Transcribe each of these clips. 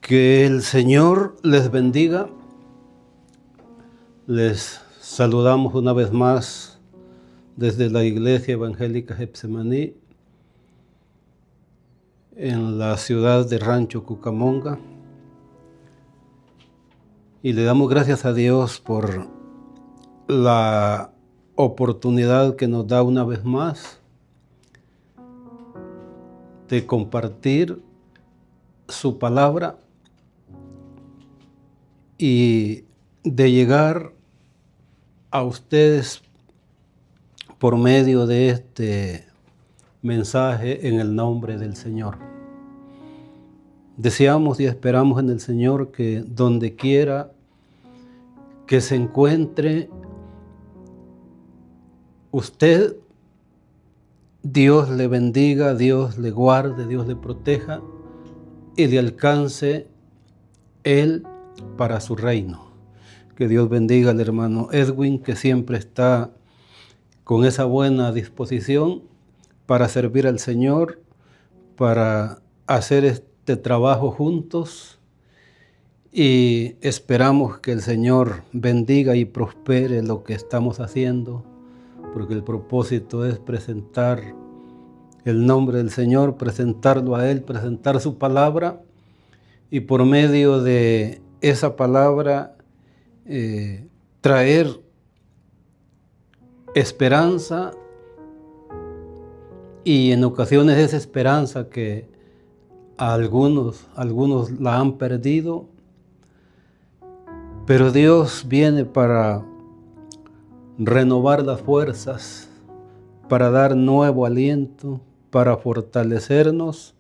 Que el Señor les bendiga. Les saludamos una vez más desde la Iglesia Evangélica Getsemaní en la ciudad de Rancho Cucamonga. Y le damos gracias a Dios por la oportunidad que nos da una vez más de compartir su palabra y de llegar a ustedes por medio de este mensaje en el nombre del Señor. Deseamos y esperamos en el Señor que donde quiera que se encuentre usted, Dios le bendiga, Dios le guarde, Dios le proteja y le alcance Él para su reino. Que Dios bendiga al hermano Edwin, que siempre está con esa buena disposición para servir al Señor, para hacer este trabajo juntos, y esperamos que el Señor bendiga y prospere lo que estamos haciendo, porque el propósito es presentar el nombre del Señor, presentarlo a Él, presentar su palabra, y por medio de esa palabra traer esperanza, y en ocasiones esa esperanza que a algunos la han perdido, pero Dios viene para renovar las fuerzas, para dar nuevo aliento, para fortalecernos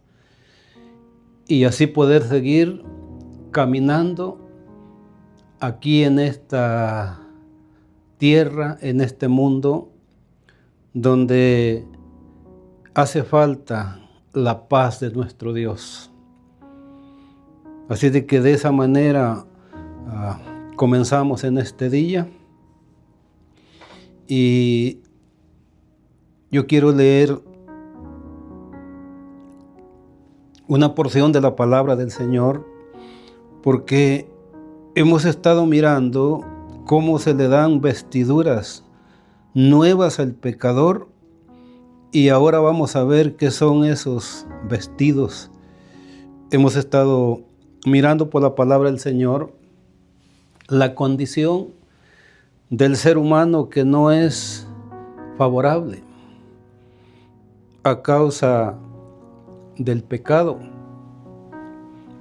y así poder seguir caminando aquí en esta tierra, en este mundo, donde hace falta la paz de nuestro Dios. Así de que de esa manera comenzamos en este día, y yo quiero leer una porción de la palabra del Señor, porque hemos estado mirando cómo se le dan vestiduras nuevas al pecador, y ahora vamos a ver qué son esos vestidos. Hemos estado mirando por la palabra del Señor la condición del ser humano, que no es favorable a causa del pecado,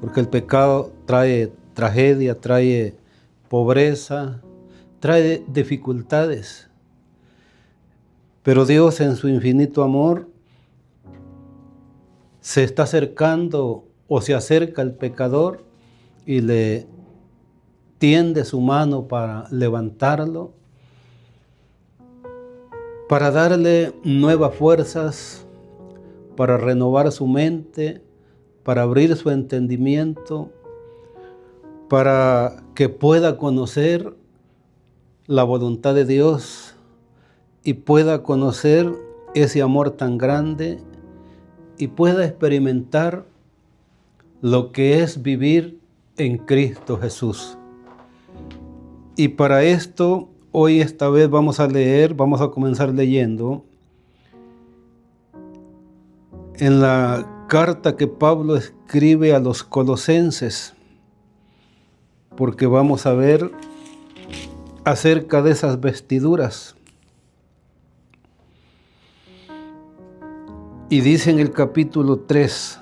porque el pecado trae tragedia, trae pobreza, trae dificultades. Pero Dios, en su infinito amor, se está acercando o se acerca al pecador y le tiende su mano para levantarlo, para darle nuevas fuerzas, para renovar su mente, para abrir su entendimiento, para que pueda conocer la voluntad de Dios y pueda conocer ese amor tan grande y pueda experimentar lo que es vivir en Cristo Jesús. Y para esto, hoy esta vez vamos a comenzar leyendo en la carta que Pablo escribe a los Colosenses, porque vamos a ver acerca de esas vestiduras. Y dice en el capítulo 3,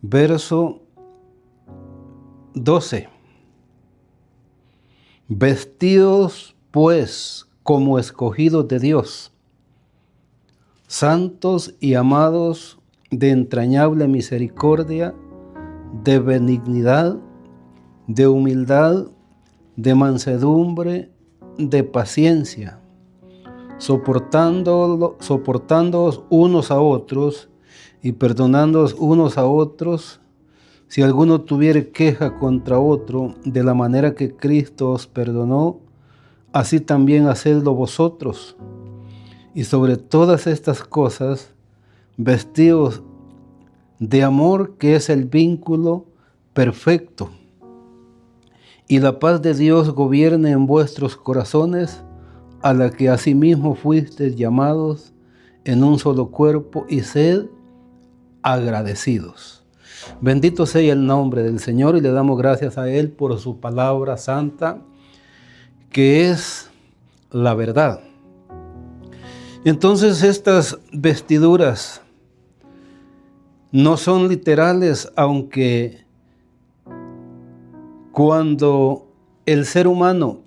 verso 12: vestidos pues como escogidos de Dios, santos y amados, de entrañable misericordia, de benignidad, de humildad, de mansedumbre, de paciencia, soportándoos unos a otros y perdonándoos unos a otros, si alguno tuviere queja contra otro, de la manera que Cristo os perdonó, así también hacedlo vosotros. Y sobre todas estas cosas, vestidos de amor que es el vínculo perfecto. Y la paz de Dios gobierne en vuestros corazones, a la que asimismo fuisteis llamados en un solo cuerpo, y sed agradecidos. Bendito sea el nombre del Señor, y le damos gracias a Él por su palabra santa, que es la verdad. Entonces, estas vestiduras no son literales, aunque cuando el ser humano,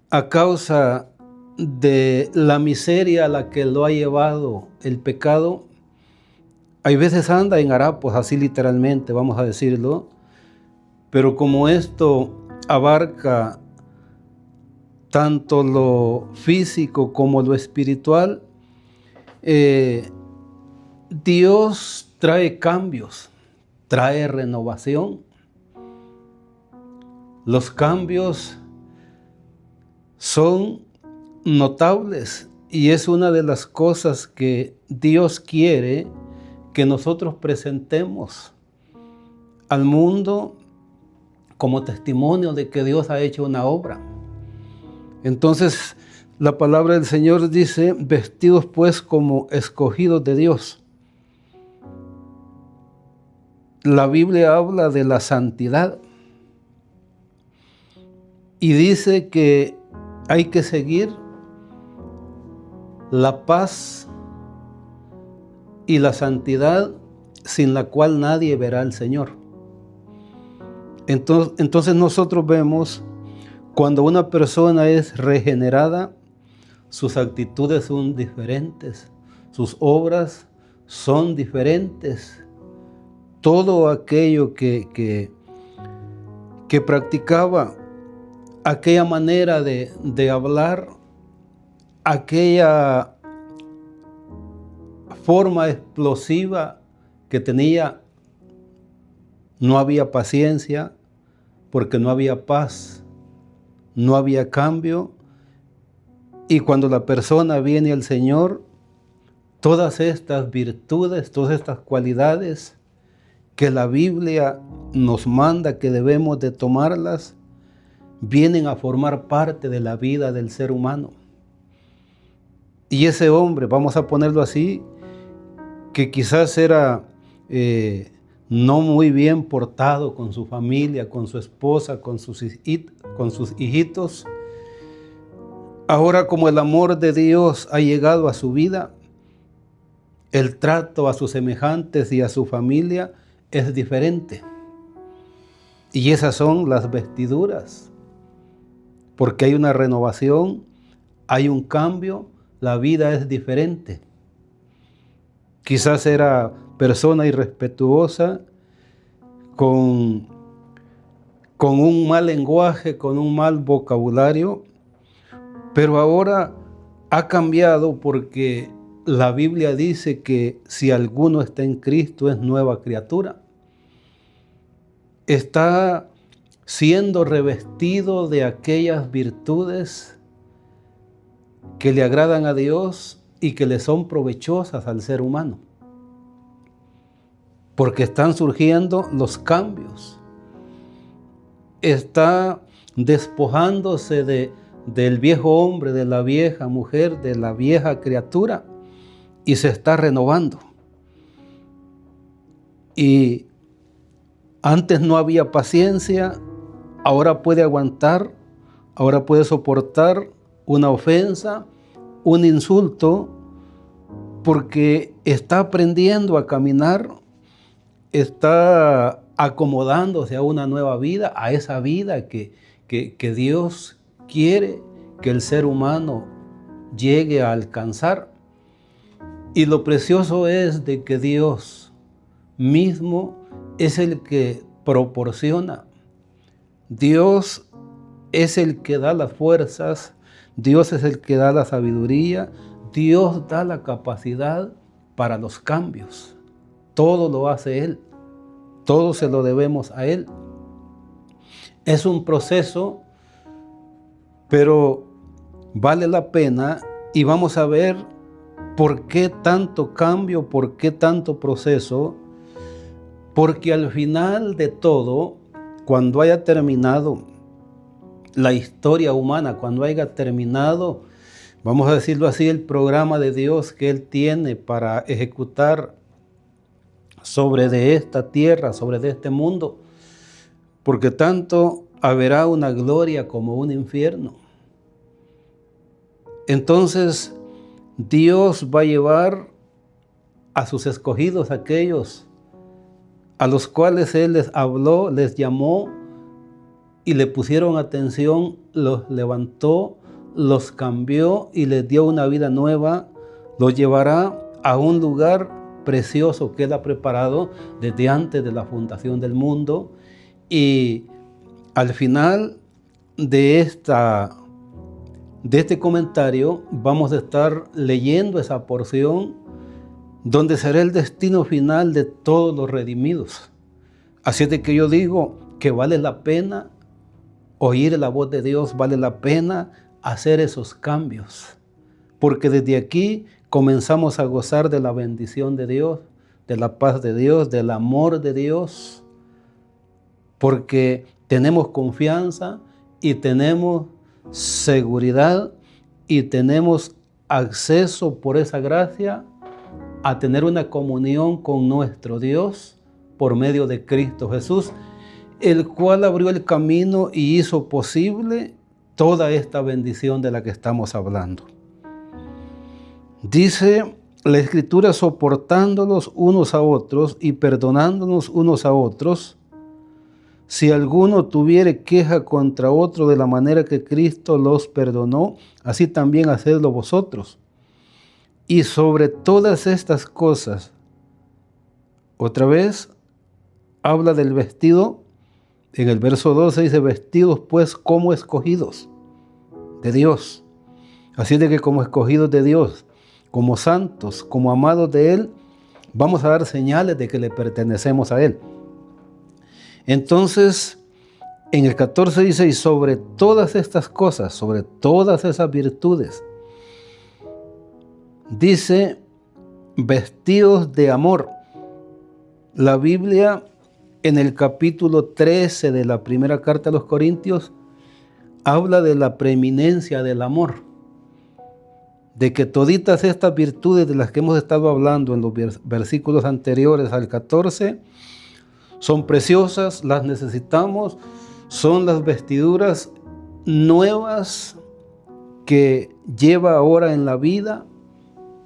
a causa de la miseria a la que lo ha llevado el pecado, hay veces anda en harapos, así literalmente, vamos a decirlo, pero como esto abarca tanto lo físico como lo espiritual, Dios trae cambios, trae renovación. Los cambios son notables y es una de las cosas que Dios quiere que nosotros presentemos al mundo como testimonio de que Dios ha hecho una obra. Entonces, la palabra del Señor dice, vestidos pues como escogidos de Dios. La Biblia habla de la santidad y dice que hay que seguir la paz y la santidad, sin la cual nadie verá al Señor. Entonces nosotros vemos, cuando una persona es regenerada, sus actitudes son diferentes, sus obras son diferentes. Todo aquello que practicaba, aquella manera de hablar, aquella forma explosiva que tenía, no había paciencia, porque no había paz, no había cambio. Y cuando la persona viene al Señor, todas estas virtudes, todas estas cualidades que la Biblia nos manda que debemos de tomarlas, vienen a formar parte de la vida del ser humano. Y ese hombre, vamos a ponerlo así, que quizás era no muy bien portado con su familia, con su esposa, con sus hijitos, ahora como el amor de Dios ha llegado a su vida, el trato a sus semejantes y a su familia es diferente. Y esas son las vestiduras, porque hay una renovación, hay un cambio, la vida es diferente. Quizás era persona irrespetuosa, con un mal lenguaje, con un mal vocabulario, pero ahora ha cambiado, porque la Biblia dice que si alguno está en Cristo es nueva criatura. Está siendo revestido de aquellas virtudes que le agradan a Dios y que le son provechosas al ser humano, porque están surgiendo los cambios. Está despojándose del viejo hombre, de la vieja mujer, de la vieja criatura, y se está renovando. Y antes no había paciencia, ahora puede aguantar, ahora puede soportar una ofensa, un insulto, porque está aprendiendo a caminar, está acomodándose a una nueva vida, a esa vida que Dios quiere que el ser humano llegue a alcanzar. Y lo precioso es de que Dios mismo es el que proporciona. Dios es el que da las fuerzas, Dios es el que da la sabiduría, Dios da la capacidad para los cambios. Todo lo hace Él, todo se lo debemos a Él. Es un proceso, pero vale la pena, y vamos a ver ¿Por qué tanto cambio? ¿Por qué tanto proceso? Porque al final de todo, cuando haya terminado la historia humana, cuando haya terminado, vamos a decirlo así, el programa de Dios que Él tiene para ejecutar sobre de esta tierra, sobre de este mundo, porque tanto habrá una gloria como un infierno. Entonces, Dios va a llevar a sus escogidos, aquellos a los cuales Él les habló, les llamó y le pusieron atención, los levantó, los cambió y les dio una vida nueva, los llevará a un lugar precioso que Él ha preparado desde antes de la fundación del mundo. Y al final de este comentario vamos a estar leyendo esa porción donde será el destino final de todos los redimidos. Así es de que yo digo que vale la pena oír la voz de Dios, vale la pena hacer esos cambios, porque desde aquí comenzamos a gozar de la bendición de Dios, de la paz de Dios, del amor de Dios, porque tenemos confianza y tenemos seguridad y tenemos acceso por esa gracia a tener una comunión con nuestro Dios por medio de Cristo Jesús, el cual abrió el camino y hizo posible toda esta bendición de la que estamos hablando. Dice la Escritura: soportándonos unos a otros y perdonándonos unos a otros, si alguno tuviere queja contra otro, de la manera que Cristo los perdonó, así también hacedlo vosotros. Y sobre todas estas cosas, otra vez habla del vestido. En el verso 12 dice: vestidos pues como escogidos de Dios. Así de que como escogidos de Dios, como santos, como amados de Él, vamos a dar señales de que le pertenecemos a Él. Entonces, en el 14 dice: y sobre todas estas cosas, sobre todas esas virtudes, dice, vestidos de amor. La Biblia, en el capítulo 13 de la primera carta a los Corintios, habla de la preeminencia del amor, de que toditas estas virtudes de las que hemos estado hablando en los versículos anteriores al 14 son preciosas, las necesitamos, son las vestiduras nuevas que lleva ahora en la vida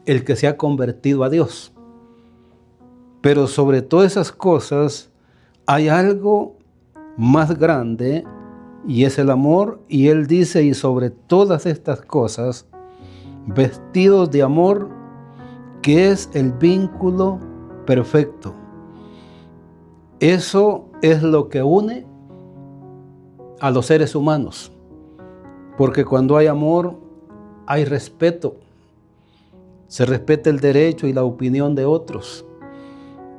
el que se ha convertido a Dios. Pero sobre todas esas cosas hay algo más grande, y es el amor. Y Él dice: y sobre todas estas cosas, vestidos de amor, que es el vínculo perfecto. Eso es lo que une a los seres humanos, porque cuando hay amor, hay respeto. Se respeta el derecho y la opinión de otros.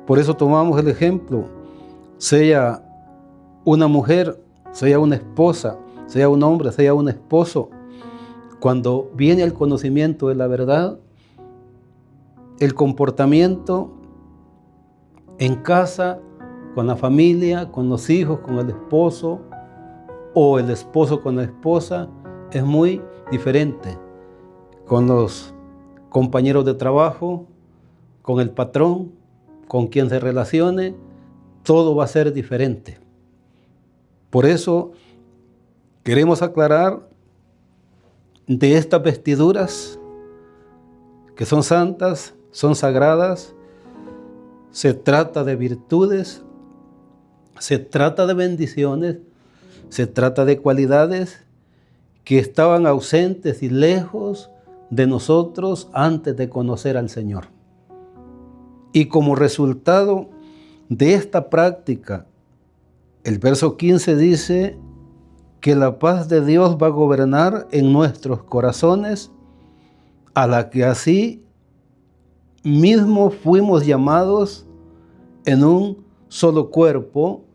Por eso tomamos el ejemplo, sea una mujer, sea una esposa, sea un hombre, sea un esposo, cuando viene el conocimiento de la verdad, el comportamiento en casa, con la familia, con los hijos, con el esposo, o el esposo con la esposa, es muy diferente. Con los compañeros de trabajo, con el patrón, con quien se relacione, todo va a ser diferente. Por eso queremos aclarar de estas vestiduras que son santas, son sagradas. Se trata de virtudes, se trata de bendiciones, se trata de cualidades que estaban ausentes y lejos de nosotros antes de conocer al Señor. Y como resultado de esta práctica, el verso 15 dice que la paz de Dios va a gobernar en nuestros corazones, a la que así mismo fuimos llamados en un solo cuerpo,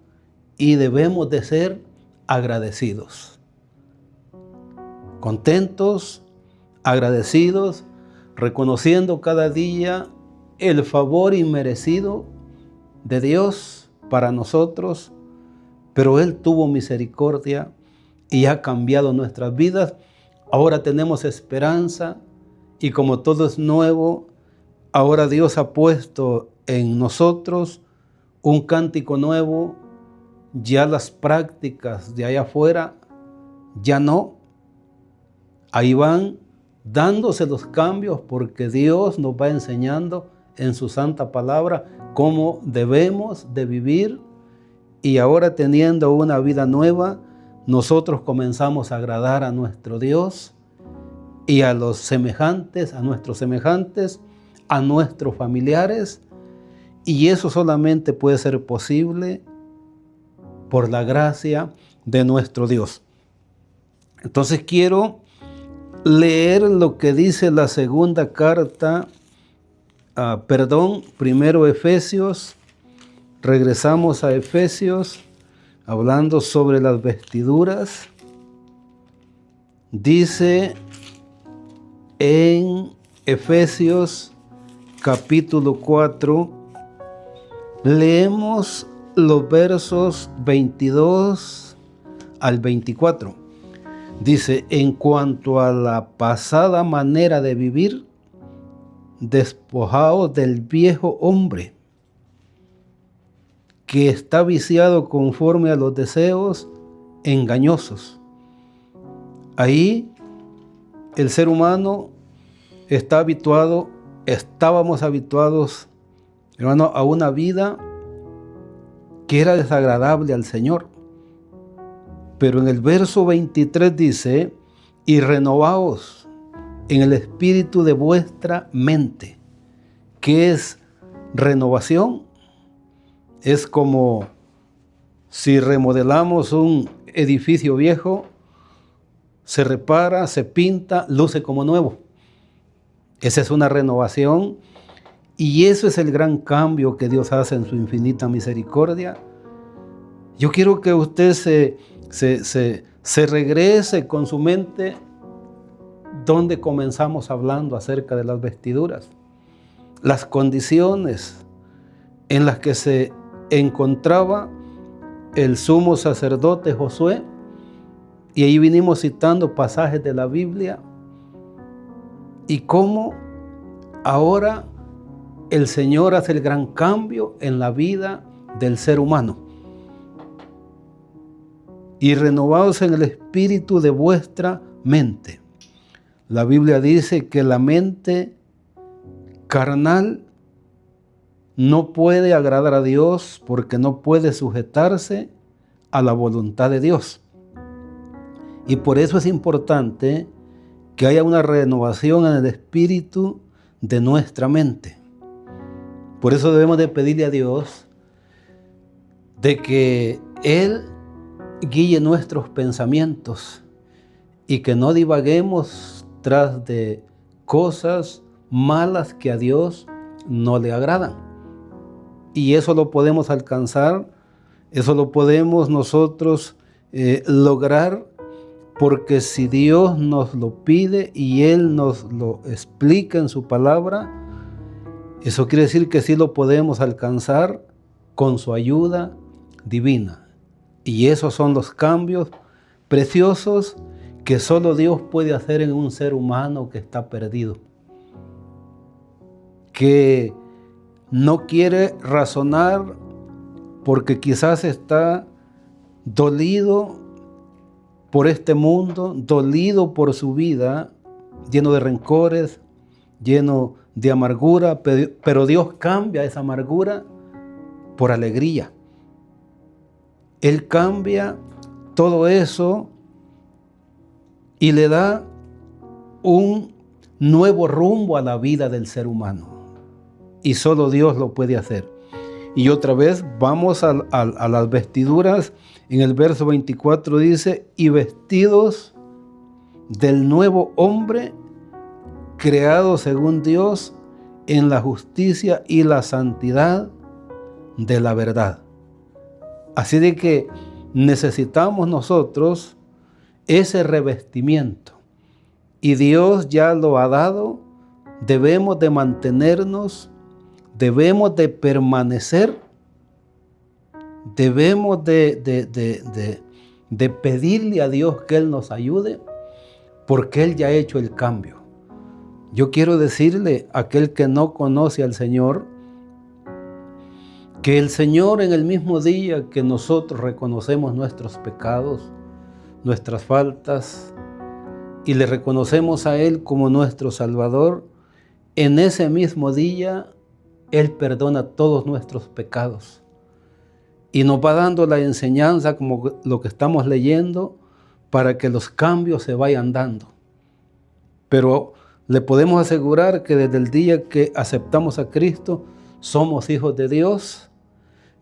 y debemos de ser agradecidos. Contentos, agradecidos, reconociendo cada día el favor inmerecido de Dios para nosotros, pero Él tuvo misericordia y ha cambiado nuestras vidas. Ahora tenemos esperanza y como todo es nuevo, ahora Dios ha puesto en nosotros un cántico nuevo. Ya las prácticas de allá afuera, ya no. Ahí van dándose los cambios porque Dios nos va enseñando en su santa palabra cómo debemos de vivir. Y ahora teniendo una vida nueva, nosotros comenzamos a agradar a nuestro Dios y a los semejantes, a nuestros semejantes, a nuestros familiares. Y eso solamente puede ser posible por la gracia de nuestro Dios. Entonces quiero leer lo que dice la segunda carta, primero Efesios. Regresamos a Efesios, hablando sobre las vestiduras. Dice en Efesios capítulo 4, leemos los versos 22 al 24. Dice: en cuanto a la pasada manera de vivir, despojaos del viejo hombre, que está viciado conforme a los deseos engañosos. Ahí el ser humano estábamos habituados, hermano, a una vida que era desagradable al Señor. Pero en el verso 23 dice: y renovaos en el espíritu de vuestra mente. ¿Qué es renovación? Es como si remodelamos un edificio viejo, se repara, se pinta, luce como nuevo. Esa es una renovación, y eso es el gran cambio que Dios hace en su infinita misericordia. Yo quiero que usted se regrese con su mente donde comenzamos hablando acerca de las vestiduras, las condiciones en las que se encontraba el sumo sacerdote Josué, y ahí vinimos citando pasajes de la Biblia y cómo ahora el Señor hace el gran cambio en la vida del ser humano. Y renovaos en el espíritu de vuestra mente. La Biblia dice que la mente carnal no puede agradar a Dios porque no puede sujetarse a la voluntad de Dios. Y por eso es importante que haya una renovación en el espíritu de nuestra mente. Por eso debemos de pedirle a Dios de que Él guíe nuestros pensamientos y que no divaguemos tras de cosas malas que a Dios no le agradan. Y eso lo podemos alcanzar, eso lo podemos nosotros lograr, porque si Dios nos lo pide y Él nos lo explica en su palabra, eso quiere decir que sí lo podemos alcanzar con su ayuda divina. Y esos son los cambios preciosos que solo Dios puede hacer en un ser humano que está perdido, que no quiere razonar porque quizás está dolido por este mundo, dolido por su vida, lleno de rencores, lleno de amargura, pero Dios cambia esa amargura por alegría. Él cambia todo eso y le da un nuevo rumbo a la vida del ser humano. Y solo Dios lo puede hacer. Y otra vez vamos a las vestiduras. En el verso 24 dice: y vestidos del nuevo hombre, creado según Dios en la justicia y la santidad de la verdad. Así de que necesitamos nosotros ese revestimiento. Y Dios ya lo ha dado debemos de mantenernos, debemos de permanecer, debemos de pedirle a Dios que Él nos ayude, porque Él ya ha hecho el cambio. Yo quiero decirle a aquel que no conoce al Señor, que el Señor, en el mismo día que nosotros reconocemos nuestros pecados, nuestras faltas, y le reconocemos a Él como nuestro Salvador, en ese mismo día Él perdona todos nuestros pecados y nos va dando la enseñanza, como lo que estamos leyendo, para que los cambios se vayan dando. Pero le podemos asegurar que desde el día que aceptamos a Cristo, somos hijos de Dios,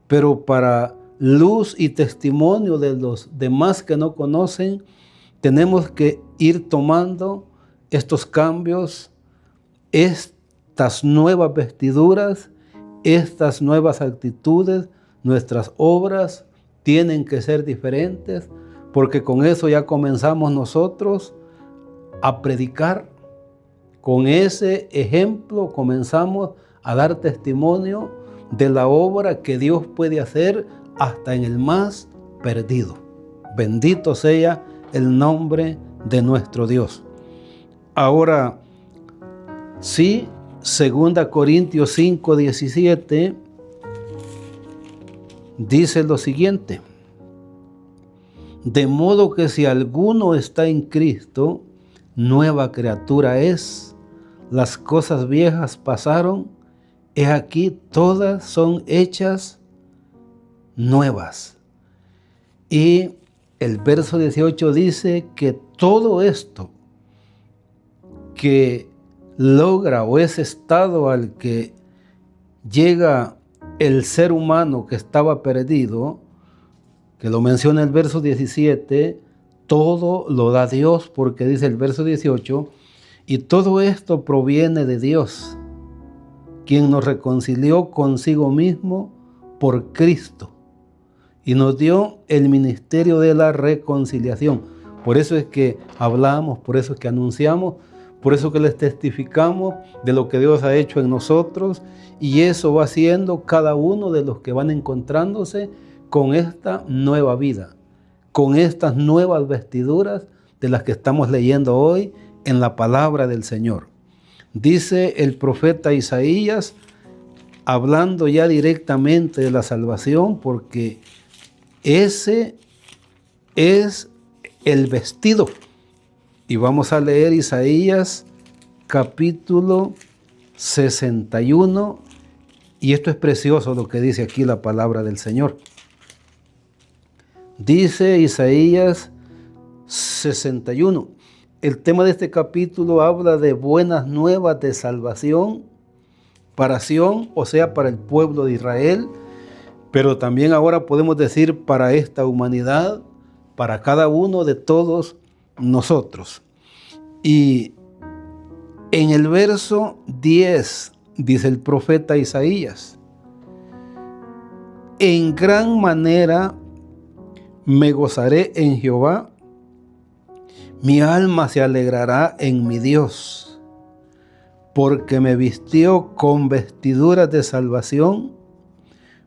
pero para luz y testimonio de los demás que no conocen, tenemos que ir tomando estos cambios, estas nuevas vestiduras, estas nuevas actitudes. Nuestras obras tienen que ser diferentes, porque con eso ya comenzamos nosotros a predicar. Con ese ejemplo comenzamos a dar testimonio de la obra que Dios puede hacer hasta en el más perdido. Bendito sea el nombre de nuestro Dios. Ahora, sí, 2 Corintios 5:17 dice lo siguiente: de modo que si alguno está en Cristo, nueva criatura es. Las cosas viejas pasaron, he aquí todas son hechas nuevas. Y el verso 18 dice que todo esto que logra o ese estado al que llega el ser humano que estaba perdido, que lo menciona el verso 17, todo lo da Dios, porque dice el verso 18, y todo esto proviene de Dios, quien nos reconcilió consigo mismo por Cristo y nos dio el ministerio de la reconciliación. Por eso es que hablamos, por eso es que anunciamos, por eso que les testificamos de lo que Dios ha hecho en nosotros, y eso va haciendo cada uno de los que van encontrándose con esta nueva vida, con estas nuevas vestiduras de las que estamos leyendo hoy en la palabra del Señor. Dice el profeta Isaías, hablando ya directamente de la salvación, porque ese es el vestido. Y vamos a leer Isaías capítulo 61, y esto es precioso lo que dice aquí la palabra del Señor. Dice Isaías 61. El tema de este capítulo habla de buenas nuevas de salvación para Sión, o sea, para el pueblo de Israel, pero también ahora podemos decir para esta humanidad, para cada uno de todos nosotros. Y en el verso 10 dice el profeta Isaías: en gran manera me gozaré en Jehová, mi alma se alegrará en mi Dios, porque me vistió con vestiduras de salvación,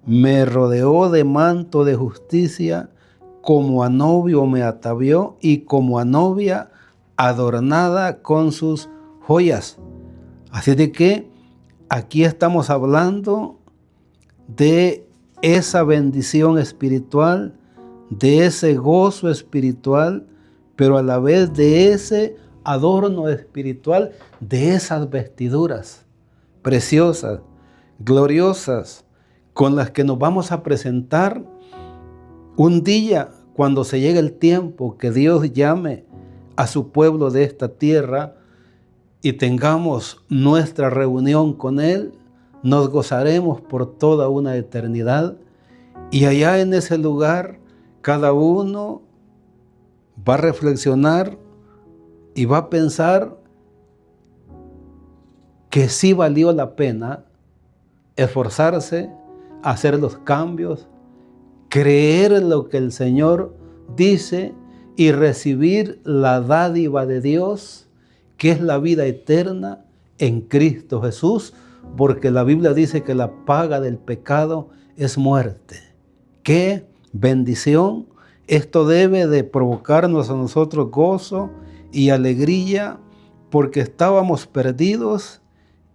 me rodeó de manto de justicia, como a novio me atavió y como a novia adornada con sus joyas. Así de que aquí estamos hablando de esa bendición espiritual, de ese gozo espiritual, pero a la vez de ese adorno espiritual, de esas vestiduras preciosas, gloriosas, con las que nos vamos a presentar un día cuando se llegue el tiempo que Dios llame a su pueblo de esta tierra y tengamos nuestra reunión con Él. Nos gozaremos por toda una eternidad, y allá en ese lugar cada uno va a reflexionar y va a pensar que sí valió la pena esforzarse, hacer los cambios, creer en lo que el Señor dice y recibir la dádiva de Dios, que es la vida eterna en Cristo Jesús, porque la Biblia dice que la paga del pecado es muerte. ¡Qué bendición! Esto debe de provocarnos a nosotros gozo y alegría, porque estábamos perdidos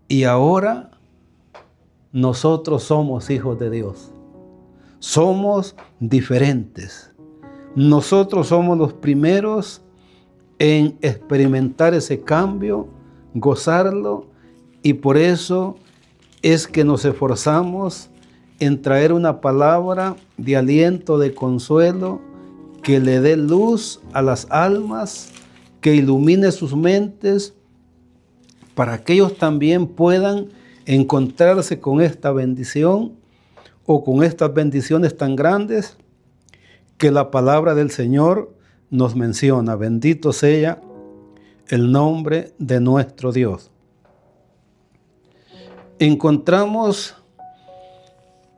y ahora nosotros somos hijos de Dios. Somos diferentes. Nosotros somos los primeros en experimentar ese cambio, gozarlo, y por eso es que nos esforzamos en traer una palabra de aliento, de consuelo, que le dé luz a las almas, que ilumine sus mentes, para que ellos también puedan encontrarse con esta bendición o con estas bendiciones tan grandes que la palabra del Señor nos menciona. Bendito sea el nombre de nuestro Dios. Encontramos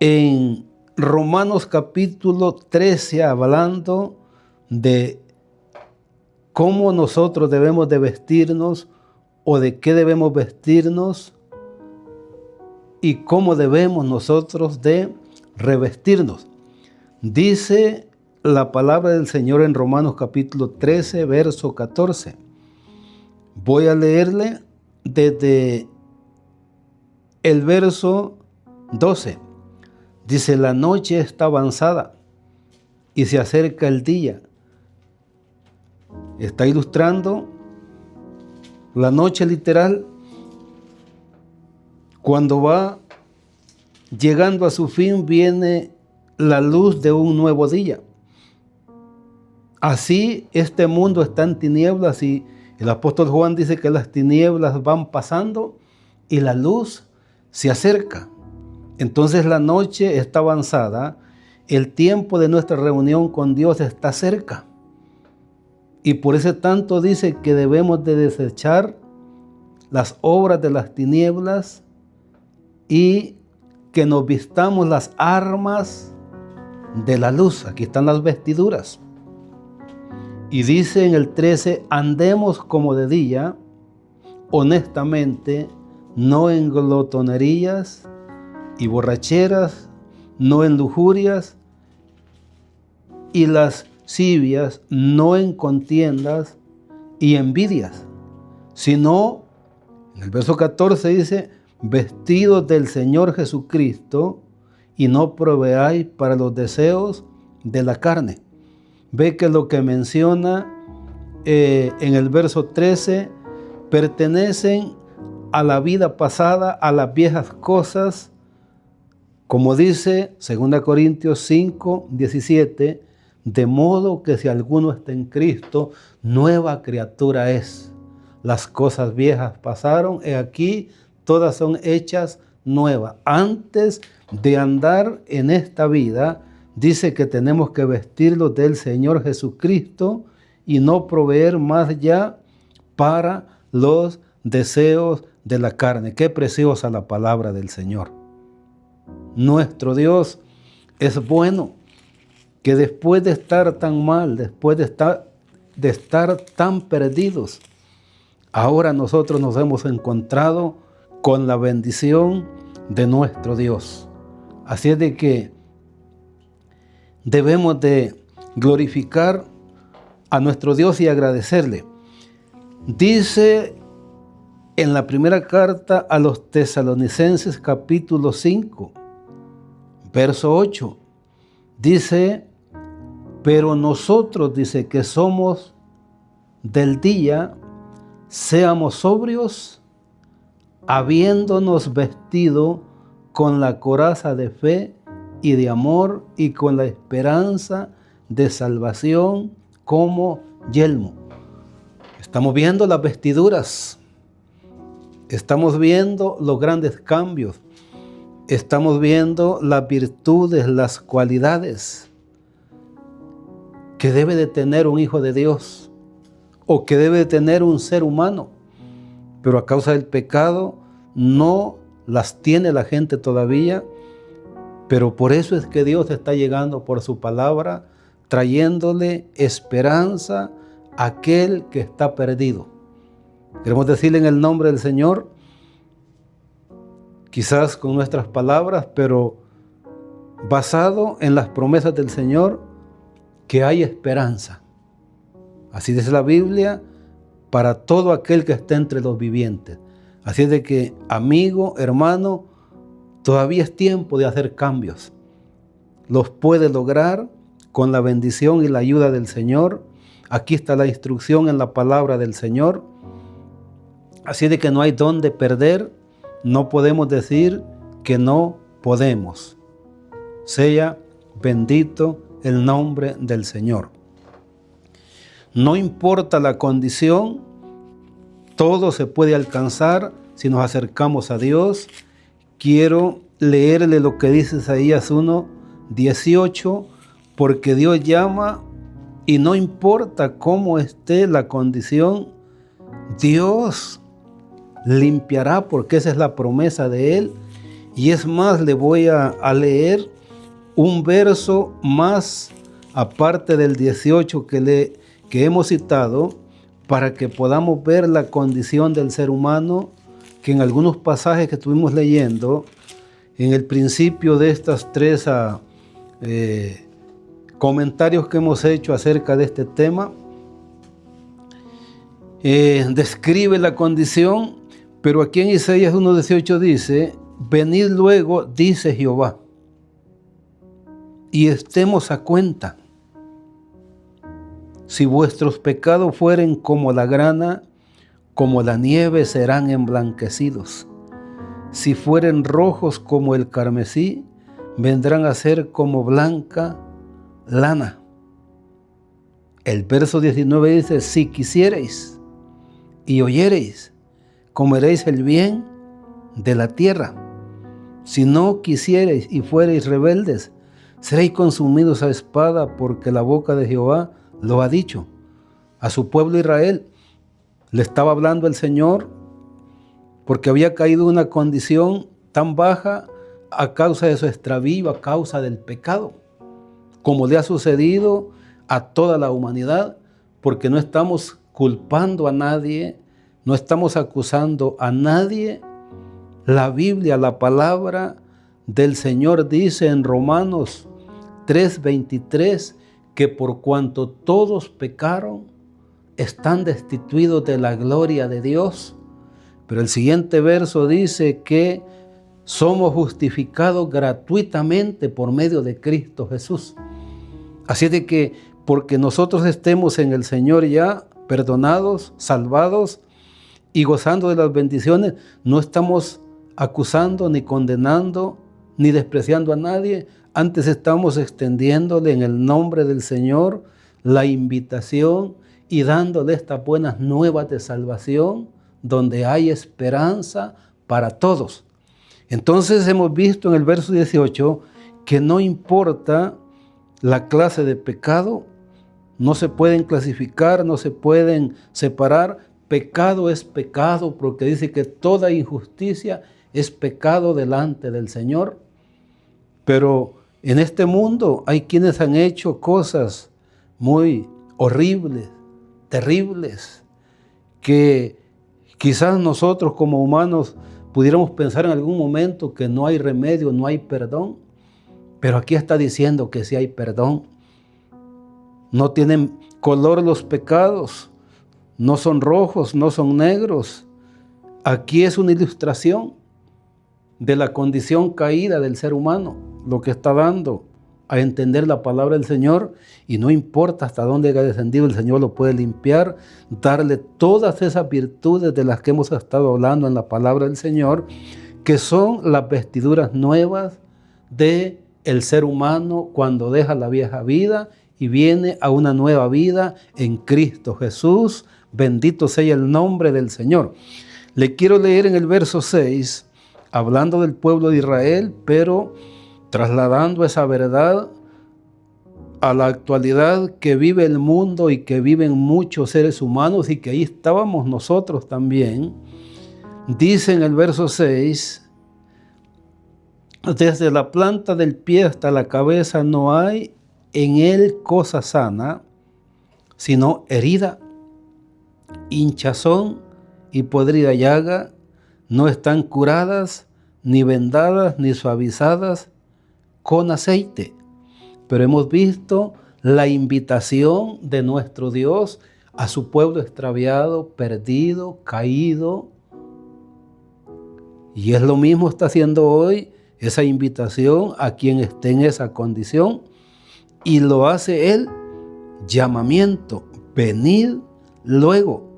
en Romanos capítulo 13 hablando de cómo nosotros debemos de vestirnos o de qué debemos vestirnos y cómo debemos nosotros de revestirnos. Dice la palabra del Señor en Romanos capítulo 13, verso 14. Voy a leerle desde el verso 12. Dice: la noche está avanzada y se acerca el día. Está ilustrando la noche literal, cuando va llegando a su fin, viene la luz de un nuevo día. Así este mundo está en tinieblas y el apóstol Juan dice que las tinieblas van pasando y la luz se acerca. Entonces la noche está avanzada, el tiempo de nuestra reunión con Dios está cerca. Y por ese tanto dice que debemos de desechar las obras de las tinieblas y que nos vistamos las armas de la luz. Aquí están las vestiduras. Y dice en el 13, andemos como de día, honestamente, no en glotonerías y borracheras, no en lujurias y lascivias, no en contiendas y envidias, sino, en el verso 14 dice, vestidos del Señor Jesucristo y no proveáis para los deseos de la carne. Ve que lo que menciona en el verso 13 pertenecen a la vida pasada, a las viejas cosas, como dice 2 Corintios 5, 17, de modo que si alguno está en Cristo, nueva criatura es. Las cosas viejas pasaron, y aquí todas son hechas nuevas. Antes de andar en esta vida, dice que tenemos que vestirlos del Señor Jesucristo y no proveer más ya para los deseos de la carne. Qué preciosa la palabra del Señor. Nuestro Dios es bueno, que después de estar tan mal, después de estar tan perdidos, ahora nosotros nos hemos encontrado con la bendición de nuestro Dios. Así es de que debemos de glorificar a nuestro Dios y agradecerle. Dice en la primera carta a los Tesalonicenses capítulo 5, verso 8, dice, pero nosotros, dice, que somos del día, seamos sobrios, habiéndonos vestido con la coraza de fe y de amor y con la esperanza de salvación como yelmo. Estamos viendo las vestiduras, estamos viendo los grandes cambios, estamos viendo las virtudes, las cualidades que debe de tener un hijo de Dios o que debe de tener un ser humano, pero a causa del pecado no las tiene la gente todavía. Pero por eso es que Dios está llegando por su palabra, trayéndole esperanza a aquel que está perdido. Queremos decirle en el nombre del Señor quizás con nuestras palabras, pero basado en las promesas del Señor, que hay esperanza. Así dice la Biblia, para todo aquel que esté entre los vivientes. Así es de que, amigo, hermano, todavía es tiempo de hacer cambios. Los puede lograr con la bendición y la ayuda del Señor. Aquí está la instrucción en la palabra del Señor. Así de que no hay dónde perder. No podemos decir que no podemos. Sea bendito el nombre del Señor. No importa la condición, todo se puede alcanzar si nos acercamos a Dios. Quiero leerle lo que dice Isaías 1:18, porque Dios llama y no importa cómo esté la condición, Dios limpiará, porque esa es la promesa de Él. Y es más, le voy a leer un verso más aparte del 18 que hemos citado, para que podamos ver la condición del ser humano, que en algunos pasajes que estuvimos leyendo, en el principio de estas tres comentarios que hemos hecho acerca de este tema, describe la condición, pero aquí en Isaías 1:18 dice: venid luego, dice Jehová, y estemos a cuenta. Si vuestros pecados fueren como la grana, como la nieve serán emblanquecidos. Si fueren rojos como el carmesí, vendrán a ser como blanca lana. El verso 19 dice: si quisiereis y oyereis, comeréis el bien de la tierra. Si no quisiereis y fuereis rebeldes, seréis consumidos a espada, porque la boca de Jehová lo ha dicho. A su pueblo Israel le estaba hablando el Señor, porque había caído en una condición tan baja a causa de su extravío, a causa del pecado, como le ha sucedido a toda la humanidad, porque no estamos culpando a nadie, no estamos acusando a nadie. La Biblia, la palabra del Señor dice en Romanos 3:23 que por cuanto todos pecaron, están destituidos de la gloria de Dios. Pero el siguiente verso dice que somos justificados gratuitamente por medio de Cristo Jesús. Así de que porque nosotros estemos en el Señor ya, perdonados, salvados y gozando de las bendiciones, no estamos acusando, ni condenando, ni despreciando a nadie. Antes estamos extendiéndole en el nombre del Señor la invitación y dándole estas buenas nuevas de salvación, donde hay esperanza para todos. Entonces hemos visto en el verso 18 que no importa la clase de pecado, no se pueden clasificar, no se pueden separar. Pecado es pecado, porque dice que toda injusticia es pecado delante del Señor. Pero en este mundo hay quienes han hecho cosas muy horribles, terribles, que quizás nosotros como humanos pudiéramos pensar en algún momento que no hay remedio, no hay perdón. Pero aquí está diciendo que sí hay perdón. No tienen color los pecados, no son rojos, no son negros. Aquí es una ilustración de la condición caída del ser humano, lo que está dando a entender la palabra del Señor, y no importa hasta dónde haya descendido, el Señor lo puede limpiar, darle todas esas virtudes de las que hemos estado hablando en la palabra del Señor, que son las vestiduras nuevas de el ser humano cuando deja la vieja vida y viene a una nueva vida en Cristo Jesús. Bendito sea el nombre del Señor. Le quiero leer en el verso 6, hablando del pueblo de Israel, pero trasladando esa verdad a la actualidad que vive el mundo y que viven muchos seres humanos, y que ahí estábamos nosotros también. Dice en el verso 6, desde la planta del pie hasta la cabeza no hay en él cosa sana, sino herida, hinchazón y podrida llaga. No están curadas, ni vendadas, ni suavizadas con aceite. Pero hemos visto la invitación de nuestro Dios a su pueblo extraviado, perdido, caído. Y es lo mismo está haciendo hoy esa invitación a quien esté en esa condición. Y lo hace Él, llamamiento, venid luego.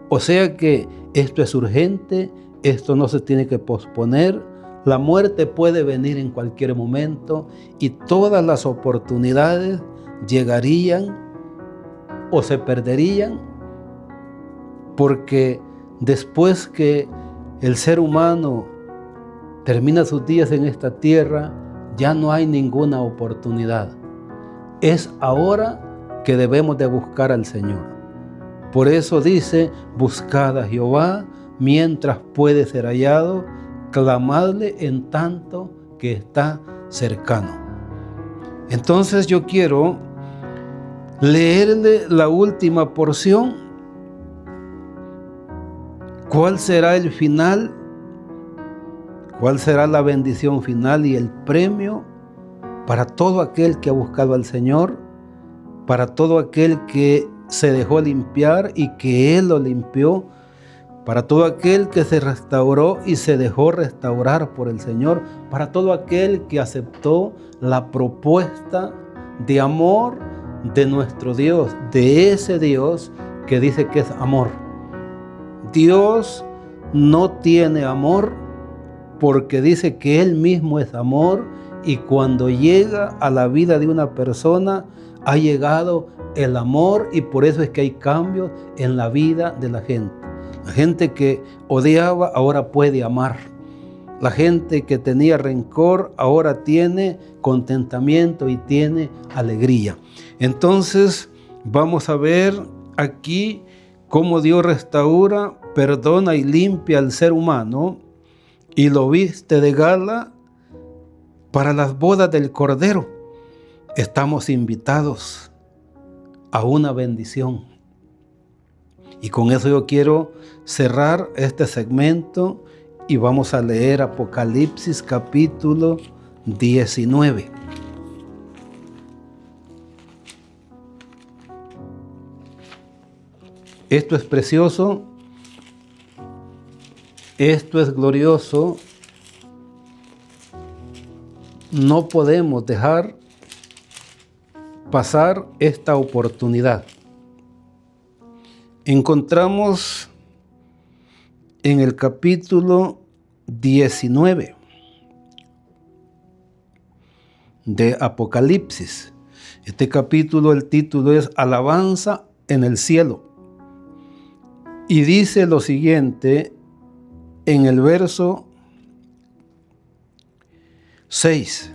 O sea que esto es urgente, esto no se tiene que posponer. La muerte puede venir en cualquier momento y todas las oportunidades llegarían o se perderían, porque después que el ser humano termina sus días en esta tierra, ya no hay ninguna oportunidad. Es ahora que debemos de buscar al Señor. Por eso dice, buscad a Jehová mientras puede ser hallado, clamadle en tanto que está cercano. Entonces yo quiero leerle la última porción. ¿Cuál será el final? ¿Cuál será la bendición final y el premio para todo aquel que ha buscado al Señor, para todo aquel que se dejó limpiar y que Él lo limpió, para todo aquel que se restauró y se dejó restaurar por el Señor, para todo aquel que aceptó la propuesta de amor de nuestro Dios, de ese Dios que dice que es amor? Dios no tiene amor porque dice que Él mismo es amor, y cuando llega a la vida de una persona ha llegado el amor, y por eso es que hay cambios en la vida de la gente. La gente que odiaba ahora puede amar. La gente que tenía rencor ahora tiene contentamiento y tiene alegría. Entonces vamos a ver aquí cómo Dios restaura, perdona y limpia al ser humano y lo viste de gala para las bodas del Cordero. Estamos invitados a una bendición. Y con eso yo quiero cerrar este segmento y vamos a leer Apocalipsis capítulo 19. Esto es precioso, esto es glorioso. No podemos dejar pasar esta oportunidad. Encontramos en el capítulo 19 de Apocalipsis. Este capítulo, el título es Alabanza en el cielo. Y dice lo siguiente en el verso 6.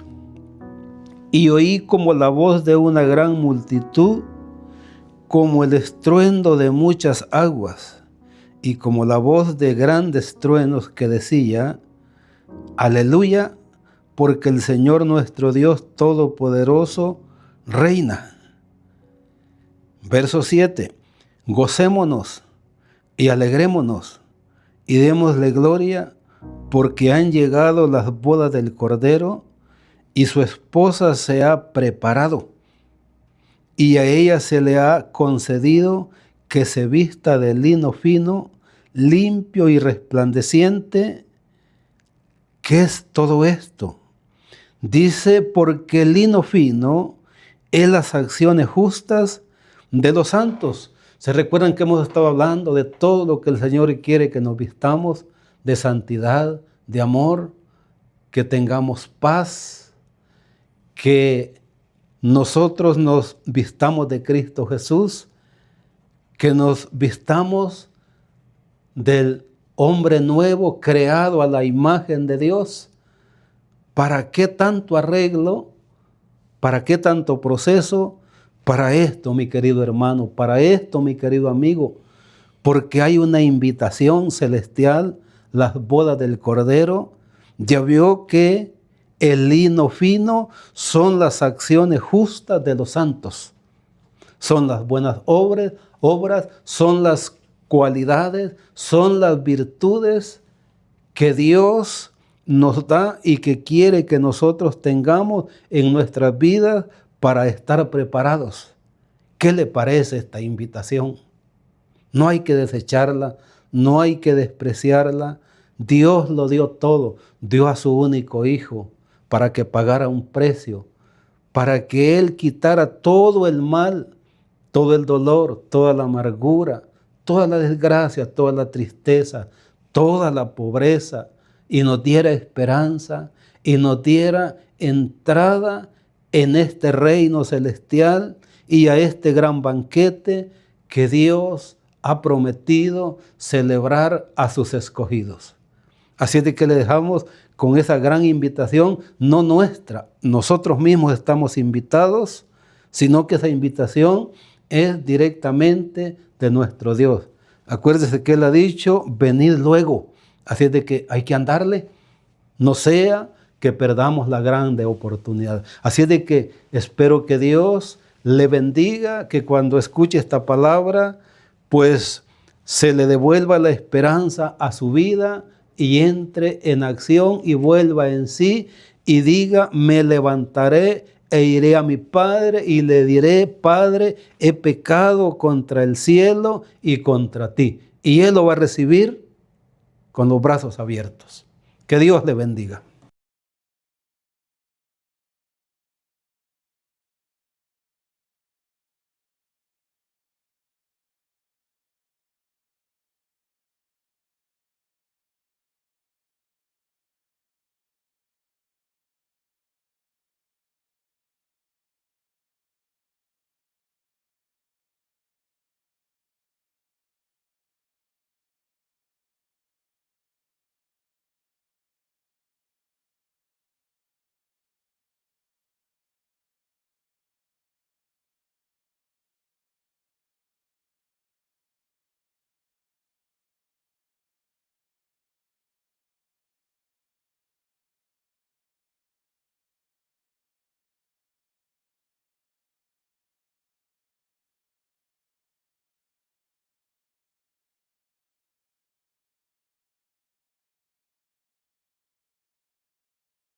Y oí como la voz de una gran multitud, como el estruendo de muchas aguas, y como la voz de grandes truenos que decía, Aleluya, porque el Señor nuestro Dios Todopoderoso reina. Verso 7. Gocémonos y alegrémonos y démosle gloria, porque han llegado las bodas del Cordero y su esposa se ha preparado, y a ella se le ha concedido que se vista de lino fino, limpio y resplandeciente. ¿Qué es todo esto? Dice, porque el lino fino es las acciones justas de los santos. ¿Se recuerdan que hemos estado hablando de todo lo que el Señor quiere que nos vistamos? De santidad, de amor, que tengamos paz, que nosotros nos vistamos de Cristo Jesús, que nos vistamos del hombre nuevo creado a la imagen de Dios. ¿Para qué tanto arreglo? ¿Para qué tanto proceso? Para esto, mi querido hermano, para esto, mi querido amigo, porque hay una invitación celestial, las bodas del Cordero. Ya vio que el lino fino son las acciones justas de los santos, son las buenas obras, son las cualidades, son las virtudes que Dios nos da y que quiere que nosotros tengamos en nuestras vidas para estar preparados. ¿Qué le parece esta invitación? No hay que desecharla, no hay que despreciarla. Dios lo dio todo, dio a su único Hijo para que pagara un precio, para que Él quitara todo el mal, todo el dolor, toda la amargura, toda la desgracia, toda la tristeza, toda la pobreza, y nos diera esperanza y nos diera entrada en este reino celestial y a este gran banquete que Dios ha prometido celebrar a sus escogidos. Así es de que le dejamos con esa gran invitación, no nuestra, nosotros mismos estamos invitados, sino que esa invitación es directamente de nuestro Dios. Acuérdese que Él ha dicho, venid luego. Así es de que hay que andarle, no sea que perdamos la grande oportunidad. Así es de que espero que Dios le bendiga, que cuando escuche esta palabra, pues se le devuelva la esperanza a su vida y entre en acción y vuelva en sí y diga, me levantaré e iré a mi Padre y le diré, Padre, he pecado contra el cielo y contra ti. Y Él lo va a recibir con los brazos abiertos. Que Dios le bendiga.